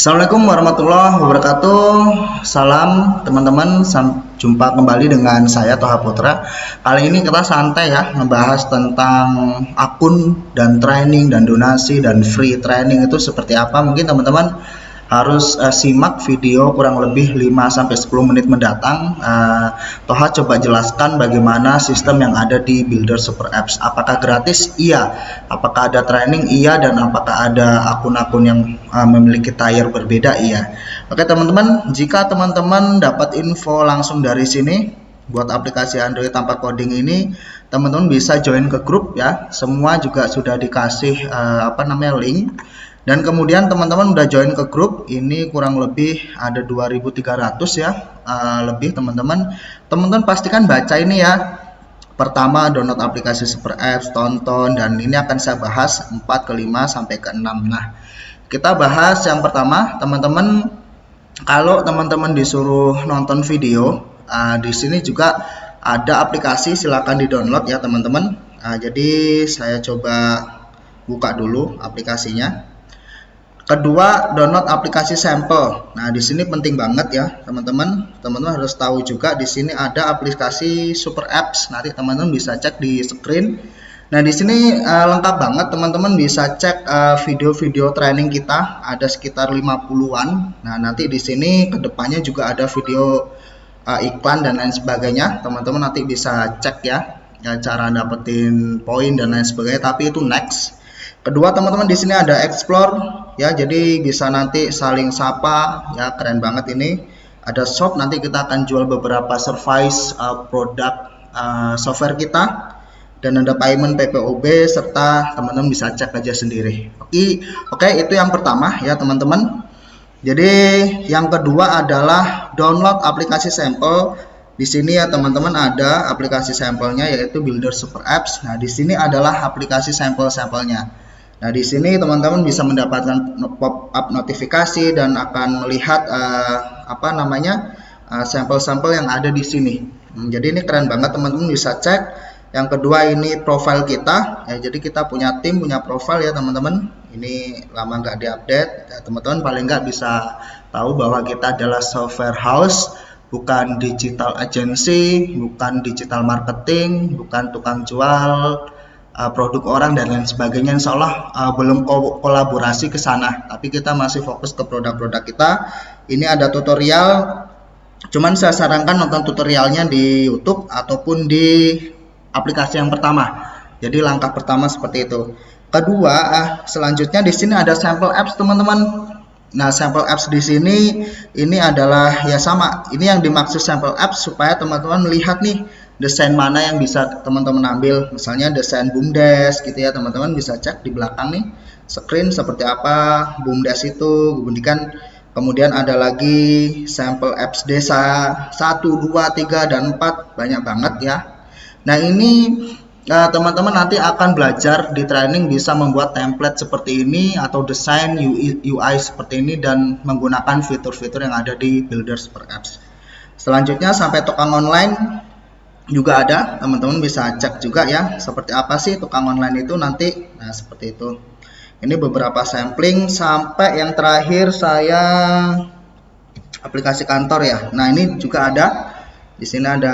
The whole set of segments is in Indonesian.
Assalamualaikum warahmatullahi wabarakatuh. Salam teman-teman, jumpa kembali dengan saya Toha Putra. Kali ini kita santai ya, ngebahas tentang akun dan training dan donasi dan free training itu seperti apa. Mungkin teman-teman harus simak video kurang lebih 5-10 menit mendatang. Toha coba jelaskan bagaimana sistem yang ada di Builder Super Apps. Apakah gratis? Iya. Apakah ada training? Iya. Dan apakah ada akun-akun yang memiliki tier berbeda? Iya. Oke teman-teman, jika teman-teman dapat info langsung dari sini buat aplikasi Android tanpa coding ini, teman-teman bisa join ke grup ya. Semua juga sudah dikasih link. Dan kemudian teman-teman udah join ke grup ini, kurang lebih ada 2.300 ya lebih teman-teman. Teman-teman pastikan baca ini ya. Pertama, download aplikasi Super Apps, tonton, dan ini akan saya bahas 4 ke 5 sampai ke 6. Nah, kita bahas yang pertama, teman-teman. Kalau teman-teman disuruh nonton video, di sini juga ada aplikasi, silahkan di-download ya teman-teman. Jadi saya coba buka dulu aplikasinya. Kedua, download aplikasi sampel. Nah, di sini penting banget ya, teman-teman. Teman-teman harus tahu juga di sini ada aplikasi Super Apps. Nanti teman-teman bisa cek di screen. Nah, di sini lengkap banget, teman-teman bisa cek video-video training kita, ada sekitar 50-an. Nah, nanti di sini kedepannya juga ada video iklan dan lain sebagainya. Teman-teman nanti bisa cek ya, cara dapetin poin dan lain sebagainya. Tapi itu next. Kedua, teman-teman di sini ada explore ya, jadi bisa nanti saling sapa ya, keren banget ini. Ada shop, nanti kita akan jual beberapa service produk software kita, dan ada payment PPOB, serta teman-teman bisa cek aja sendiri. Oke, itu yang pertama ya teman-teman. Jadi yang kedua adalah download aplikasi sampel. Di sini ya teman-teman ada aplikasi sampelnya, yaitu Builder Super Apps. Nah, di sini adalah aplikasi sampel-sampelnya. Nah, di sini teman-teman bisa mendapatkan pop-up notifikasi dan akan melihat sampel-sampel yang ada di sini. Jadi ini keren banget, teman-teman bisa cek. Yang kedua ini profile kita ya, jadi kita punya tim, punya profile ya teman-teman. Ini lama nggak diupdate ya, teman-teman paling nggak bisa tahu bahwa kita adalah software house, bukan digital agency, bukan digital marketing, bukan tukang jual produk orang dan lain sebagainya. Insya Allah belum kolaborasi ke sana, tapi kita masih fokus ke produk-produk kita. Ini ada tutorial, cuman saya sarankan nonton tutorialnya di YouTube ataupun di aplikasi yang pertama. Jadi langkah pertama seperti itu. Kedua, selanjutnya di sini ada sampel apps teman-teman. Nah, sampel apps di sini ini adalah ya sama. Ini yang dimaksud sampel apps supaya teman-teman melihat nih desain mana yang bisa teman-teman ambil. Misalnya desain BUMDes gitu ya, teman-teman bisa cek di belakang nih screen seperti apa BUMDes itu. Kemudian ada lagi sampel apps desa 1, 2, 3, dan 4, banyak banget ya. Nah, ini teman-teman nanti akan belajar di training bisa membuat template seperti ini atau desain UI seperti ini dan menggunakan fitur-fitur yang ada di Builder Super Apps. Selanjutnya sampai tukang online juga ada, teman-teman bisa cek juga ya seperti apa sih tukang online itu nanti. Nah, seperti itu. Ini beberapa sampling sampai yang terakhir saya aplikasi kantor ya. Nah, ini juga ada. Di sini ada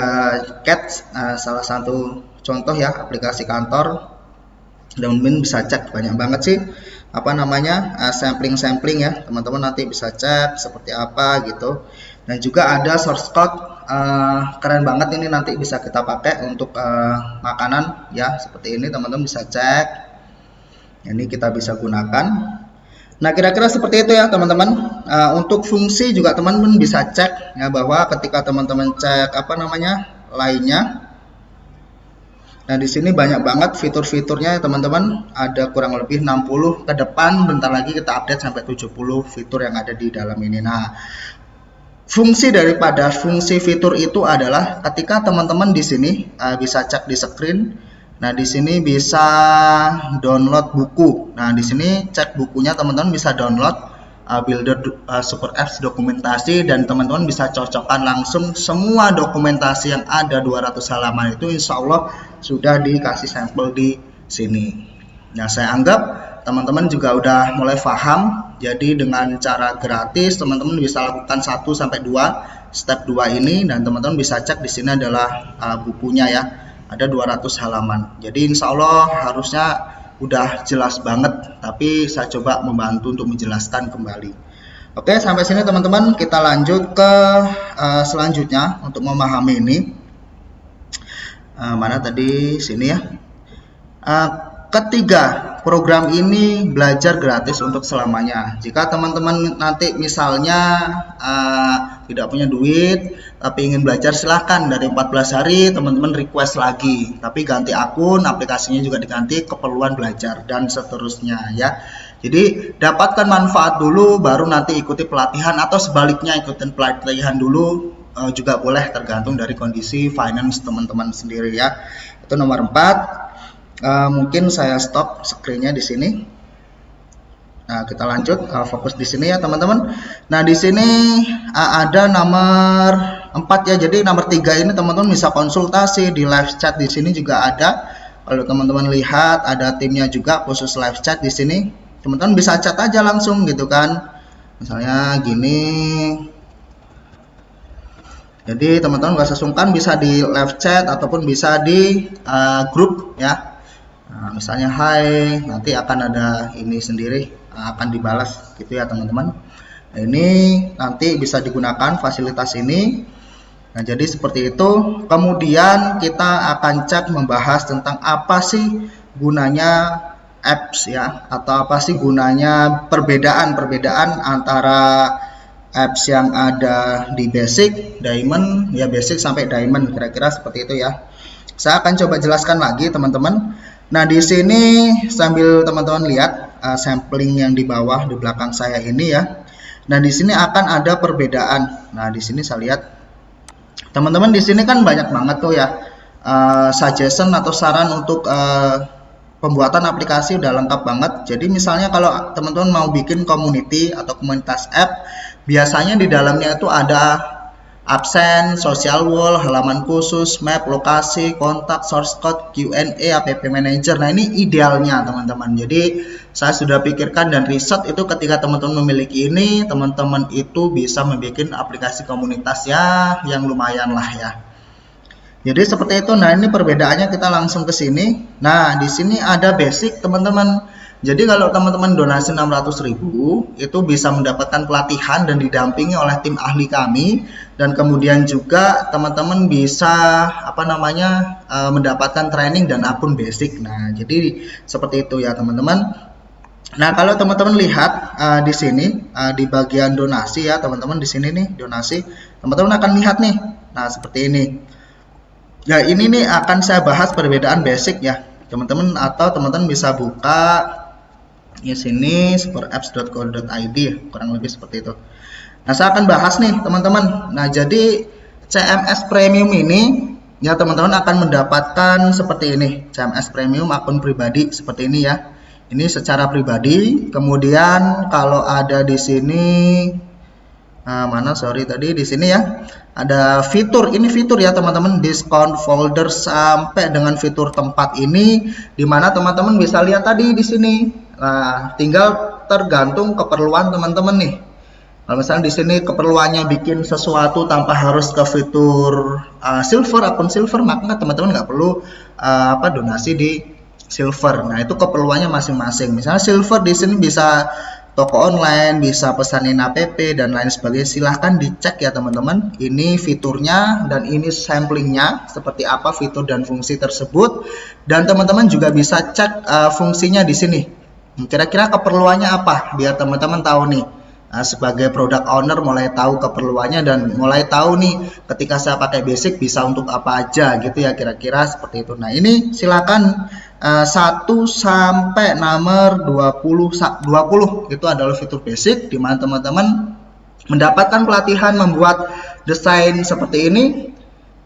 Cat, salah satu contoh ya aplikasi kantor. Teman-teman bisa cek, banyak banget sih sampling ya, teman-teman nanti bisa cek seperti apa gitu. Dan juga ada source code, keren banget ini, nanti bisa kita pakai untuk makanan ya, seperti ini teman-teman bisa cek. Ini kita bisa gunakan. Nah, kira-kira seperti itu ya teman-teman. Untuk fungsi juga teman-teman bisa cek ya, bahwa ketika teman-teman cek lainnya. Nah, di sini banyak banget fitur-fiturnya ya teman-teman. Ada kurang lebih 60 ke depan. Bentar lagi kita update sampai 70 fitur yang ada di dalam ini. Nah, fungsi daripada fungsi fitur itu adalah ketika teman-teman di sini bisa cek di screen. Nah, di sini bisa download buku. Nah, di sini cek bukunya, teman-teman bisa download Builder Super Apps dokumentasi, dan teman-teman bisa cocokkan langsung semua dokumentasi yang ada 200 halaman itu, insya Allah sudah dikasih sampel di sini. Nah, saya anggap teman-teman juga udah mulai paham Jadi dengan cara gratis teman-teman bisa lakukan 1 sampai 2 step 2 ini, dan teman-teman bisa cek di sini adalah bukunya ya. Ada 200 halaman. Jadi insya Allah harusnya udah jelas banget, tapi saya coba membantu untuk menjelaskan kembali. Oke, sampai sini teman-teman, kita lanjut ke selanjutnya untuk memahami ini. Mana tadi, sini ya. Ketiga, program ini belajar gratis untuk selamanya. Jika teman-teman nanti misalnya tidak punya duit tapi ingin belajar, silahkan dari 14 hari teman-teman request lagi, tapi ganti akun, aplikasinya juga diganti, keperluan belajar dan seterusnya ya. Jadi dapatkan manfaat dulu baru nanti ikuti pelatihan, atau sebaliknya ikutin pelatihan dulu juga boleh, tergantung dari kondisi finance teman-teman sendiri ya. Itu nomor 4. Mungkin saya stop screen-nya di sini. Nah, kita lanjut fokus di sini ya teman-teman. Nah, di sini ada nomor 4 ya. Jadi nomor 3 ini teman-teman bisa konsultasi di live chat, di sini juga ada. Kalau teman-teman lihat ada timnya juga khusus live chat di sini. Teman-teman bisa chat aja langsung gitu kan. Misalnya gini. Jadi teman-teman gak sesungkan, bisa di live chat ataupun bisa di grup ya. Nah, misalnya hai, nanti akan ada ini sendiri, akan dibalas gitu ya teman-teman. Nah, ini nanti bisa digunakan fasilitas ini. Nah, jadi seperti itu. Kemudian kita akan cek membahas tentang apa sih gunanya apps ya, atau apa sih gunanya perbedaan antara apps yang ada di basic, diamond ya, basic sampai diamond, kira-kira seperti itu ya. Saya akan coba jelaskan lagi teman-teman. Nah, di sini sambil teman-teman lihat sampling yang di bawah di belakang saya ini ya. Nah, di sini akan ada perbedaan. Nah, di sini saya lihat teman-teman, di sini kan banyak banget tuh ya suggestion atau saran untuk pembuatan aplikasi, udah lengkap banget. Jadi misalnya kalau teman-teman mau bikin community atau komunitas app, biasanya di dalamnya itu ada absen, social wall, halaman khusus, map, lokasi, kontak, source code, Q&A, app manager. Nah, ini idealnya teman-teman. Jadi saya sudah pikirkan dan riset itu, ketika teman-teman memiliki ini, teman-teman itu bisa membuat aplikasi komunitas ya yang lumayan lah ya. Jadi seperti itu. Nah, ini perbedaannya, kita langsung ke sini. Nah, di sini ada basic teman-teman. Jadi kalau teman-teman donasi 600.000 itu bisa mendapatkan pelatihan dan didampingi oleh tim ahli kami, dan kemudian juga teman-teman bisa mendapatkan training dan akun basic. Nah, jadi seperti itu ya teman-teman. Nah, kalau teman-teman lihat di sini di bagian donasi ya teman-teman, di sini nih donasi, teman-teman akan lihat nih. Nah, seperti ini. Ya, ini nih akan saya bahas perbedaan basic ya teman-teman, atau teman-teman bisa buka di sini superapps.co.id ya, kurang lebih seperti itu. Nah, saya akan bahas nih teman-teman. Nah, jadi CMS Premium ini ya teman-teman akan mendapatkan seperti ini, CMS Premium akun pribadi seperti ini ya. Ini secara pribadi. Kemudian kalau ada di sini di sini ya ada fitur, ini fitur ya teman-teman, diskon folder sampai dengan fitur tempat ini, dimana teman-teman bisa lihat tadi di sini. Nah, tinggal tergantung keperluan teman-teman nih. Kalau misalnya di sini keperluannya bikin sesuatu tanpa harus ke fitur silver, akun silver, maka teman-teman nggak perlu donasi di silver. Nah, itu keperluannya masing-masing. Misalnya silver di sini bisa toko online, bisa pesanin app dan lain sebagainya. Silahkan dicek ya teman-teman. Ini fiturnya dan ini samplingnya seperti apa fitur dan fungsi tersebut. Dan teman-teman juga bisa cek fungsinya di sini. Kira-kira keperluannya apa, biar teman-teman tahu nih. Sebagai product owner mulai tahu keperluannya dan mulai tahu nih ketika saya pakai basic bisa untuk apa aja gitu ya, kira-kira seperti itu. Nah, ini silakan 1 sampai nomor 20 itu adalah fitur basic, di mana teman-teman mendapatkan pelatihan membuat desain seperti ini,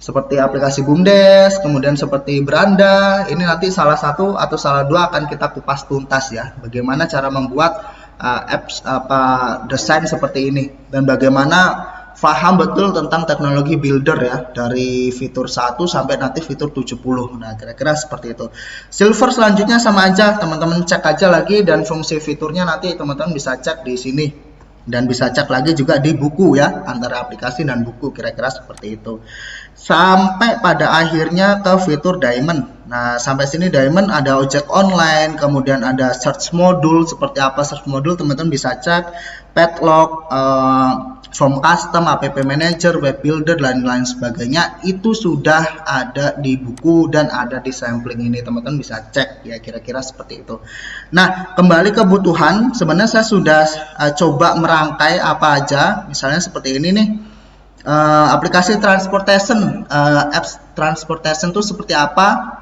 seperti aplikasi BUMDes, kemudian seperti Beranda. Ini nanti salah satu atau salah dua akan kita kupas tuntas ya, bagaimana cara membuat apps desain seperti ini, dan bagaimana paham betul tentang teknologi builder ya, dari fitur 1 sampai nanti fitur 70. Nah, kira-kira seperti itu. Silver selanjutnya sama aja, teman-teman cek aja lagi, dan fungsi fiturnya nanti teman-teman bisa cek di sini. Dan bisa cek lagi juga di buku ya, antara aplikasi dan buku, kira-kira seperti itu. Sampai pada akhirnya ke fitur diamond. Nah, sampai sini diamond ada ojek online, kemudian ada search module. Seperti apa search module, teman-teman bisa cek. Padlock, form custom, app manager, web builder, lain-lain sebagainya, itu sudah ada di buku dan ada di sampling ini, teman-teman bisa cek ya, kira-kira seperti itu. Nah, kembali kebutuhan, sebenarnya saya sudah coba merangkai apa aja, misalnya seperti ini nih, aplikasi transportation, apps transportation itu seperti apa.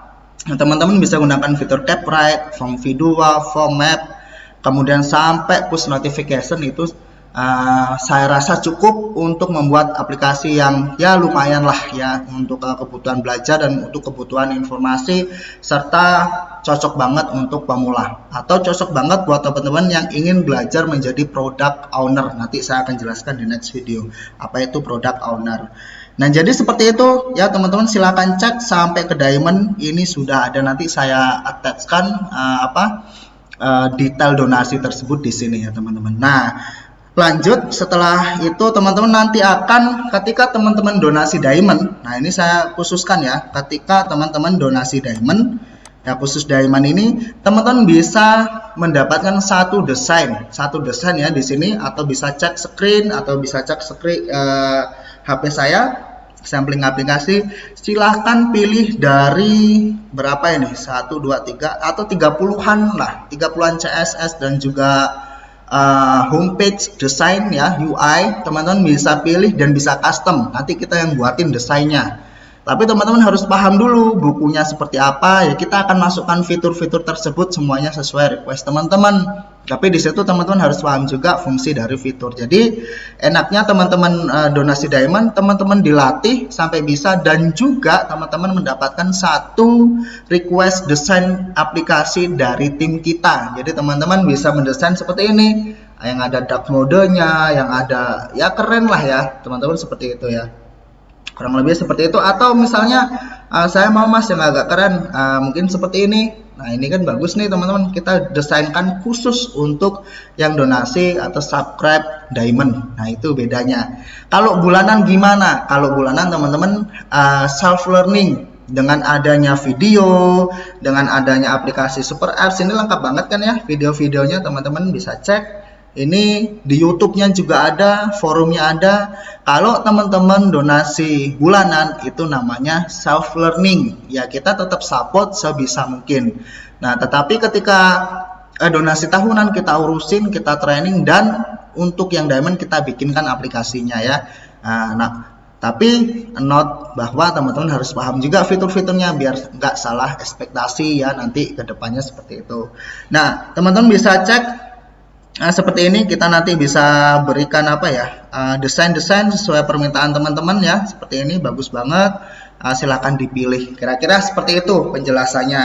Nah, teman-teman bisa gunakan fitur tap right, form video, form map, kemudian sampai push notification. Itu saya rasa cukup untuk membuat aplikasi yang ya lumayan lah ya, untuk kebutuhan belajar dan untuk kebutuhan informasi, serta cocok banget untuk pemula atau cocok banget buat teman-teman yang ingin belajar menjadi product owner. Nanti saya akan jelaskan di next video apa itu product owner. Nah, jadi seperti itu ya teman-teman, silahkan cek sampai ke diamond. Ini sudah ada, nanti saya attachkan detail donasi tersebut di sini ya teman-teman. Nah, lanjut setelah itu teman-teman nanti akan, ketika teman-teman donasi diamond, nah ini saya khususkan ya, ketika teman-teman donasi diamond ya, khusus diamond ini teman-teman bisa mendapatkan satu desain ya di sini, atau bisa cek screen, atau bisa cek screen HP saya sampling aplikasi. Silahkan pilih dari berapa ini, 1 2 3 atau 30-an lah, 30-an CSS dan juga homepage desain ya, UI, teman-teman bisa pilih dan bisa custom, nanti kita yang buatin desainnya. Tapi teman-teman harus paham dulu bukunya seperti apa ya, kita akan masukkan fitur-fitur tersebut semuanya sesuai request teman-teman. Tapi di situ teman-teman harus paham juga fungsi dari fitur. Jadi enaknya teman-teman donasi diamond, teman-teman dilatih sampai bisa, dan juga teman-teman mendapatkan satu request desain aplikasi dari tim kita. Jadi teman-teman bisa mendesain seperti ini, yang ada dark modenya, yang ada ya keren lah ya teman-teman, seperti itu ya, kurang lebih seperti itu. Atau misalnya saya mau mas yang agak keren, mungkin seperti ini. Nah, ini kan bagus nih teman-teman, kita desainkan khusus untuk yang donasi atau subscribe diamond. Nah, itu bedanya. Kalau bulanan gimana? Kalau bulanan teman-teman self learning, dengan adanya video, dengan adanya aplikasi super apps, ini lengkap banget kan ya, video-videonya teman-teman bisa cek. Ini di YouTube-nya juga ada, forumnya ada. Kalau teman-teman donasi bulanan, itu namanya self learning ya, kita tetap support sebisa mungkin. Nah, tetapi ketika donasi tahunan, kita urusin, kita training, dan untuk yang diamond kita bikinkan aplikasinya ya. Nah, tapi note bahwa teman-teman harus paham juga fitur-fiturnya biar nggak salah ekspektasi ya nanti kedepannya, seperti itu. Nah, teman-teman bisa cek. Nah, seperti ini kita nanti bisa berikan apa ya, desain-desain sesuai permintaan teman-teman ya, seperti ini bagus banget. Silakan dipilih, kira-kira seperti itu penjelasannya.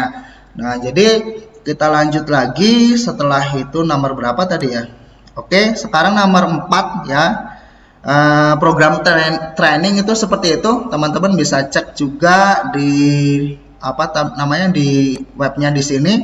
Nah, jadi kita lanjut lagi. Setelah itu nomor berapa tadi ya? Oke, sekarang nomor 4 ya. Program training itu seperti itu, teman-teman bisa cek juga di namanya di webnya di sini.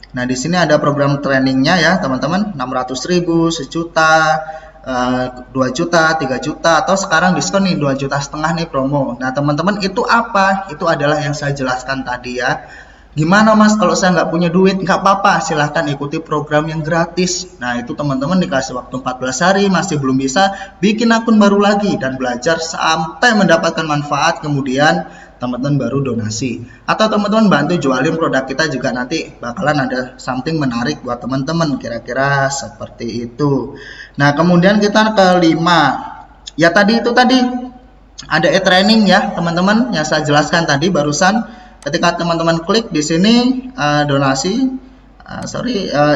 Nah, di sini ada program trainingnya ya teman-teman, 600.000, 1 juta, 2 juta, 3 juta, atau sekarang diskon nih 2,5 juta nih promo. Nah, teman-teman itu apa? Itu adalah yang saya jelaskan tadi ya. Gimana mas kalau saya nggak punya duit? Nggak apa-apa, silahkan ikuti program yang gratis. Nah, itu teman-teman dikasih waktu 14 hari, masih belum bisa, bikin akun baru lagi dan belajar sampai mendapatkan manfaat, kemudian teman-teman baru donasi. Atau teman-teman bantu jualin produk kita juga, nanti bakalan ada something menarik buat teman-teman, kira-kira seperti itu. Nah, kemudian kita ke 5 ya, tadi itu tadi ada e-training ya teman-teman, yang saya jelaskan tadi barusan. Ketika teman-teman klik di sini donasi,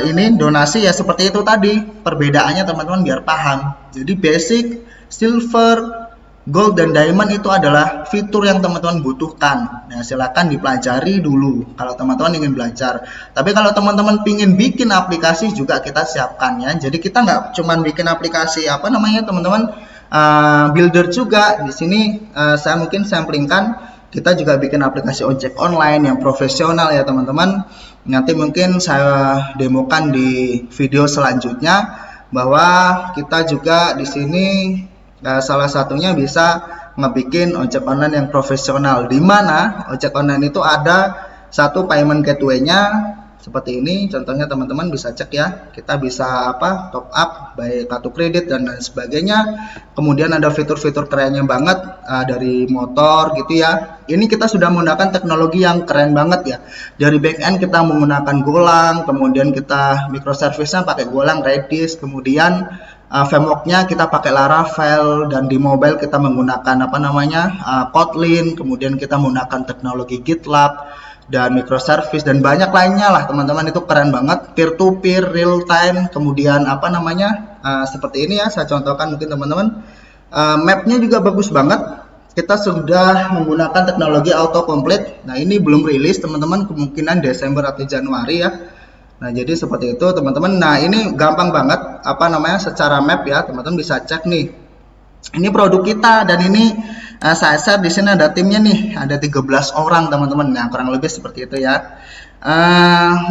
ini donasi ya, seperti itu tadi perbedaannya teman-teman biar paham. Jadi basic, silver, gold, dan diamond itu adalah fitur yang teman-teman butuhkan. Nah, silakan dipelajari dulu kalau teman-teman ingin belajar. Tapi kalau teman-teman ingin bikin aplikasi juga kita siapkan ya. Jadi kita nggak cuman bikin aplikasi teman-teman builder juga. Di sini saya mungkin samplingkan, kita juga bikin aplikasi ojek online yang profesional ya teman-teman. Nanti mungkin saya demokan di video selanjutnya bahwa kita juga di sini salah satunya bisa ngebikin ojek online yang profesional, di mana ojek online itu ada satu payment gateway-nya seperti ini. Contohnya teman-teman bisa cek ya, kita bisa top up by kartu kredit dan lain sebagainya. Kemudian ada fitur-fitur kerennya banget dari motor gitu ya. Ini kita sudah menggunakan teknologi yang keren banget ya. Dari back end kita menggunakan Golang, kemudian kita microservice-nya pakai Golang Redis, kemudian framework-nya kita pakai Laravel, dan di mobile kita menggunakan Kotlin, kemudian kita menggunakan teknologi GitLab dan microservice dan banyak lainnya lah teman-teman. Itu keren banget, peer to peer, real time, kemudian seperti ini ya, saya contohkan mungkin teman-teman. Mapnya juga bagus banget, kita sudah menggunakan teknologi autocomplete. Nah ini belum rilis teman-teman, kemungkinan Desember atau Januari ya. Nah jadi seperti itu teman-teman. Nah ini gampang banget secara map ya, teman-teman bisa cek nih. Ini produk kita, dan ini saya share di sini ada timnya nih, ada 13 orang teman-teman. Nah kurang lebih seperti itu ya.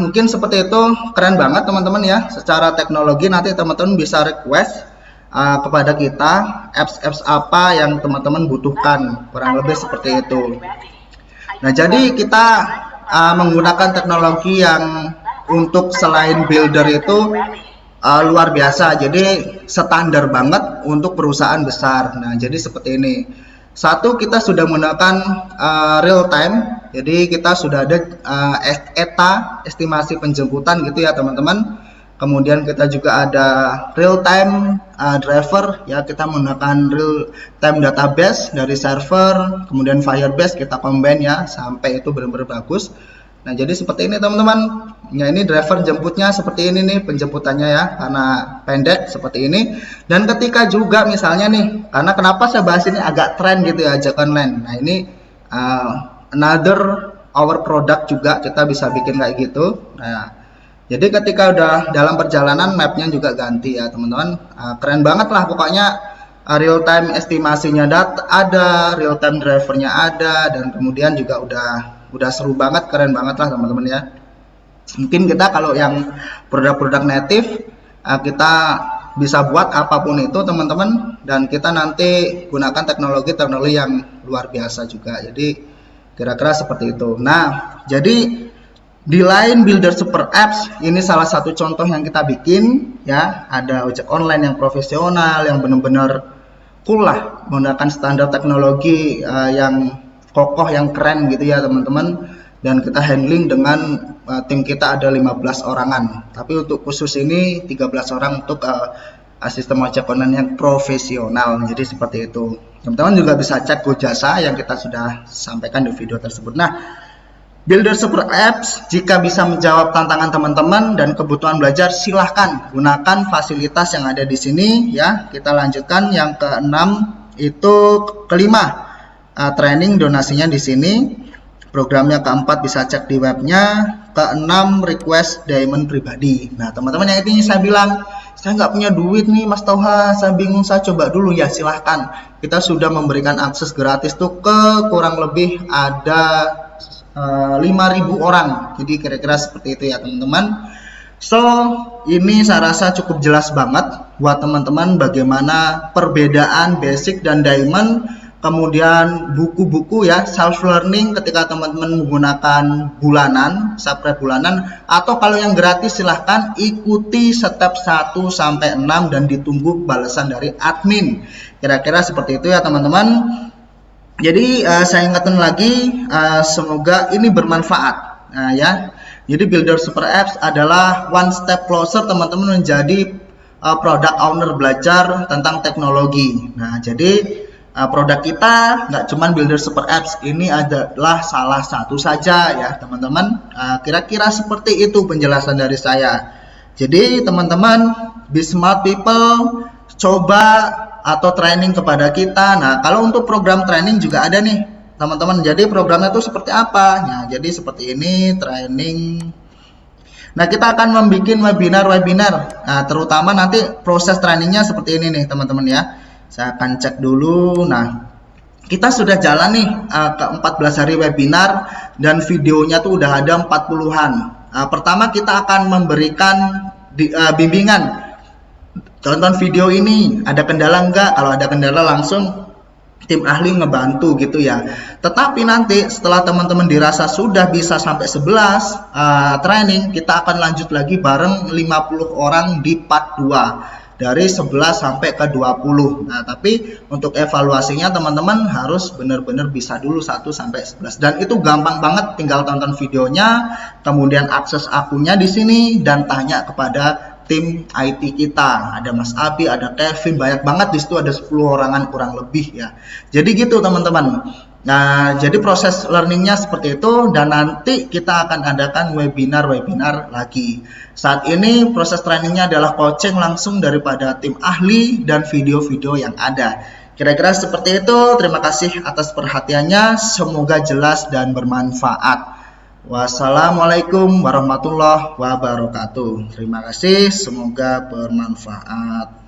Mungkin seperti itu, keren banget teman-teman ya. Secara teknologi nanti teman-teman bisa request kepada kita apps apa yang teman-teman butuhkan, kurang lebih seperti itu. Nah jadi kita menggunakan teknologi yang untuk selain builder itu luar biasa, jadi standar banget untuk perusahaan besar. Nah jadi seperti ini. Satu, kita sudah menggunakan real time, jadi kita sudah ada ETA, estimasi penjemputan gitu ya teman-teman. Kemudian kita juga ada real time driver ya, kita menggunakan real time database dari server, kemudian Firebase kita combine ya sampai itu benar-benar bagus. Nah jadi seperti ini teman-teman. Nah ini driver jemputnya seperti ini nih, penjemputannya ya, karena pendek seperti ini. Dan ketika juga misalnya nih, karena kenapa saya bahas ini agak tren gitu ya, ojek online. Nah ini another our product juga, kita bisa bikin kayak gitu. Nah jadi ketika udah dalam perjalanan, mapnya juga ganti ya teman-teman. Keren banget lah pokoknya. Real time estimasinya ada, real time drivernya ada, dan kemudian juga udah seru banget, keren banget lah teman-teman ya. Mungkin kita kalau yang produk-produk native kita bisa buat apapun itu teman-teman, dan kita nanti gunakan teknologi yang luar biasa juga. Jadi kira-kira seperti itu. Nah jadi di lain builder super apps, ini salah satu contoh yang kita bikin ya. Ada ojek online yang profesional, yang benar-benar cool lah, menggunakan standar teknologi yang kokoh, yang keren gitu ya teman-teman. Dan kita handling dengan tim kita ada 15 orangan, tapi untuk khusus ini 13 orang untuk sistem ojek online yang profesional. Jadi seperti itu teman-teman, juga bisa cek Gojasa yang kita sudah sampaikan di video tersebut. Nah builder super apps jika bisa menjawab tantangan teman-teman dan kebutuhan belajar, silahkan gunakan fasilitas yang ada di sini ya. Kita lanjutkan yang keenam, itu kelima, training donasinya di sini. Programnya keempat bisa cek di webnya. Keenam, request diamond pribadi. Nah teman-teman, yang ini saya bilang, saya nggak punya duit nih Mas Toha, saya bingung, saya coba dulu ya. Silahkan, kita sudah memberikan akses gratis tuh ke kurang lebih ada 5.000 orang. Jadi kira-kira seperti itu ya teman-teman. So ini saya rasa cukup jelas banget buat teman-teman bagaimana perbedaan basic dan diamond. Kemudian buku-buku ya, self learning ketika teman-teman menggunakan bulanan, subscribe bulanan, atau kalau yang gratis silahkan ikuti step 1 sampai 6 dan ditunggu balasan dari admin. Kira-kira seperti itu ya teman-teman. Jadi saya ingatkan lagi, semoga ini bermanfaat ya. Jadi builder super apps adalah one step closer teman-teman menjadi product owner, belajar tentang teknologi. Nah jadi produk kita nggak cuma builder super apps, ini adalah salah satu saja ya teman-teman. Kira-kira seperti itu penjelasan dari saya. Jadi teman-teman, be smart people, coba atau training kepada kita. Nah kalau untuk program training juga ada nih teman-teman. Jadi programnya itu seperti apa? Nah jadi seperti ini training. Nah kita akan membuat webinar. Nah terutama nanti proses trainingnya seperti ini nih teman-teman ya. Saya akan cek dulu. Nah, kita sudah jalan nih ke 14 hari webinar dan videonya tuh udah ada 40-an. Pertama kita akan memberikan bimbingan. Tonton video ini, ada kendala enggak? Kalau ada kendala langsung tim ahli ngebantu gitu ya. Tetapi nanti setelah teman-teman dirasa sudah bisa sampai 11 training, kita akan lanjut lagi bareng 50 orang di part 2 dari 11 sampai ke 20. Nah, tapi untuk evaluasinya teman-teman harus benar-benar bisa dulu 1 sampai 11. Dan itu gampang banget, tinggal tonton videonya, kemudian akses akunnya di sini dan tanya kepada tim IT kita. Ada Mas Abi, ada Kevin, banyak banget di situ, ada 10 orangan kurang lebih ya. Jadi gitu teman-teman. Nah, jadi proses learningnya seperti itu dan nanti kita akan adakan webinar-webinar lagi. Saat ini proses trainingnya adalah coaching langsung daripada tim ahli dan video-video yang ada. Kira-kira seperti itu. Terima kasih atas perhatiannya. Semoga jelas dan bermanfaat. Wassalamualaikum warahmatullahi wabarakatuh. Terima kasih, semoga bermanfaat.